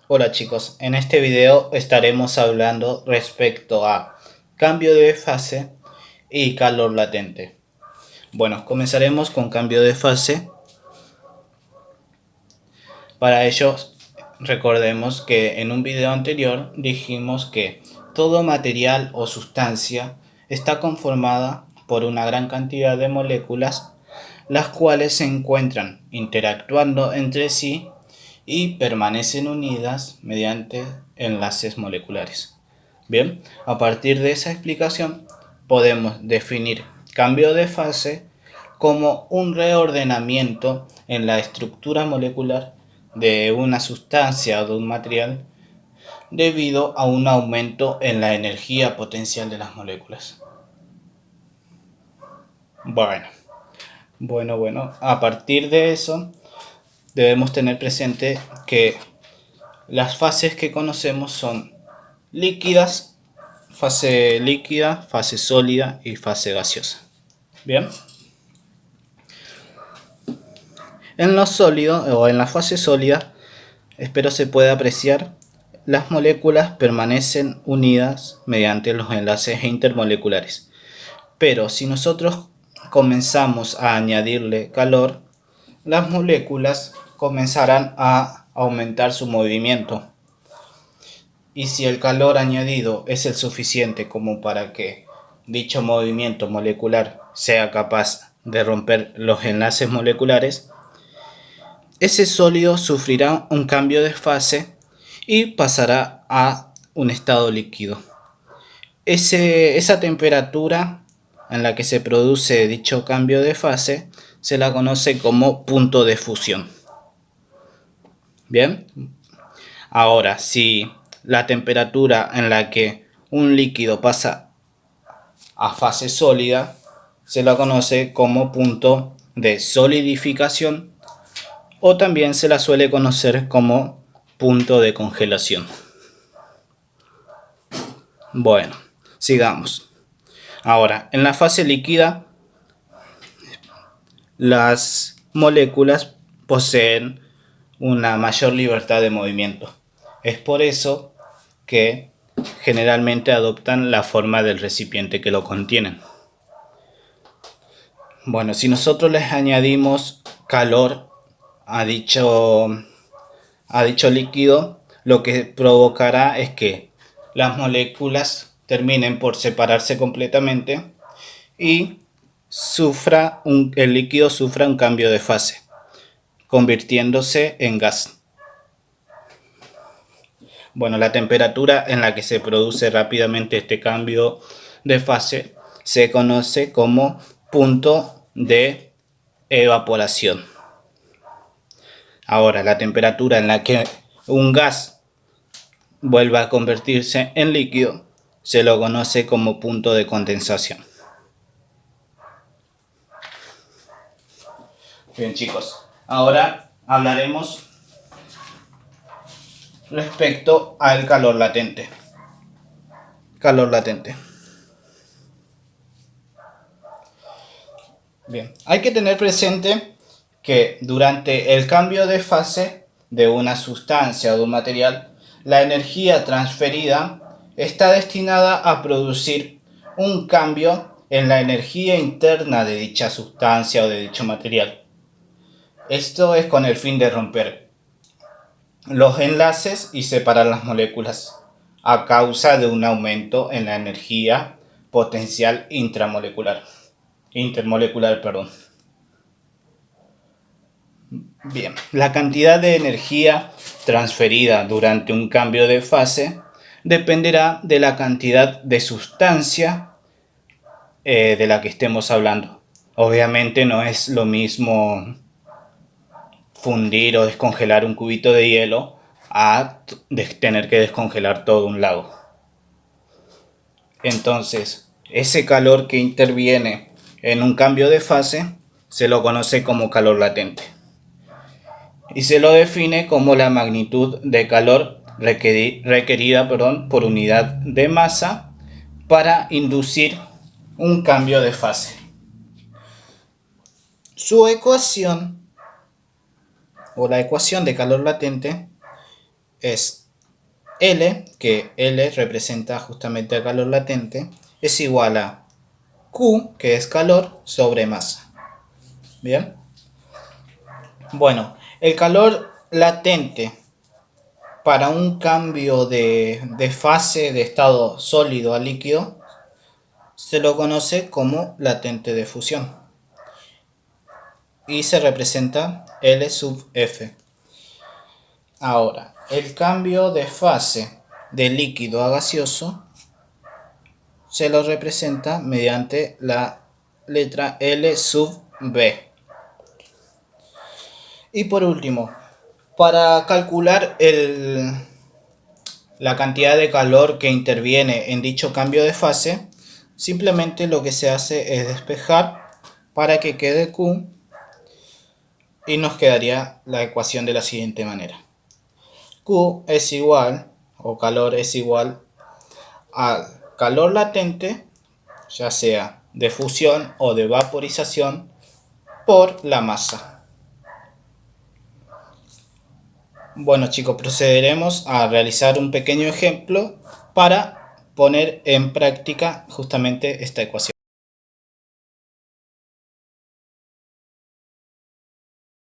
Hola chicos, en este video estaremos hablando respecto a cambio de fase y calor latente. Bueno, comenzaremos con cambio de fase. Para ello, recordemos que en un video anterior dijimos que todo material o sustancia está conformada por una gran cantidad de moléculas, las cuales se encuentran interactuando entre sí y permanecen unidas mediante enlaces moleculares. Bien, a partir de esa explicación podemos definir cambio de fase como un reordenamiento en la estructura molecular de una sustancia o de un material debido a un aumento en la energía potencial de las moléculas. Bueno, a partir de eso debemos tener presente que las fases que conocemos son líquidas, fase líquida, fase sólida y fase gaseosa. Bien, en lo sólido o en la fase sólida, espero se pueda apreciar, las moléculas permanecen unidas mediante los enlaces intermoleculares. Pero si nosotros comenzamos a añadirle calor, las moléculas comenzarán a aumentar su movimiento. Y si el calor añadido es el suficiente como para que dicho movimiento molecular sea capaz de romper los enlaces moleculares, ese sólido sufrirá un cambio de fase y pasará a un estado líquido. Esa temperatura en la que se produce dicho cambio de fase se la conoce como punto de fusión. Bien, ahora si la temperatura en la que un líquido pasa a fase sólida se la conoce como punto de solidificación, o también se la suele conocer como punto de congelación. Bueno, sigamos. Ahora, en la fase líquida, las moléculas poseen una mayor libertad de movimiento. Es por eso que generalmente adoptan la forma del recipiente que lo contienen. Bueno, si nosotros les añadimos calor a dicho líquido, lo que provocará es que las moléculas terminen por separarse completamente y el líquido sufra un cambio de fase, convirtiéndose en gas. Bueno, la temperatura en la que se produce rápidamente este cambio de fase se conoce como punto de evaporación. Ahora, la temperatura en la que un gas vuelve a convertirse en líquido se lo conoce como punto de condensación. Bien chicos, ahora hablaremos respecto al calor latente. Calor latente. Bien, hay que tener presente que durante el cambio de fase de una sustancia o de un material, la energía transferida está destinada a producir un cambio en la energía interna de dicha sustancia o de dicho material. Esto es con el fin de romper los enlaces y separar las moléculas a causa de un aumento en la energía potencial intermolecular, perdón. Bien, la cantidad de energía transferida durante un cambio de fase dependerá de la cantidad de sustancia de la que estemos hablando. Obviamente no es lo mismo fundir o descongelar un cubito de hielo a tener que descongelar todo un lago. Entonces, ese calor que interviene en un cambio de fase se lo conoce como calor latente y se lo define como la magnitud de calor requerida por unidad de masa para inducir un cambio de fase. Su ecuación o la ecuación de calor latente es L, que L representa justamente el calor latente, es igual a Q, que es calor, sobre masa. Bien. Bueno, el calor latente para un cambio de fase de estado sólido a líquido se lo conoce como latente de fusión y se representa L sub F. Ahora, el cambio de fase de líquido a gaseoso se lo representa mediante la letra L sub B. Y por último, para calcular la cantidad de calor que interviene en dicho cambio de fase, simplemente lo que se hace es despejar para que quede Q y nos quedaría la ecuación de la siguiente manera. Q es igual, o calor es igual, al calor latente, ya sea de fusión o de vaporización, por la masa. Bueno chicos, procederemos a realizar un pequeño ejemplo para poner en práctica justamente esta ecuación.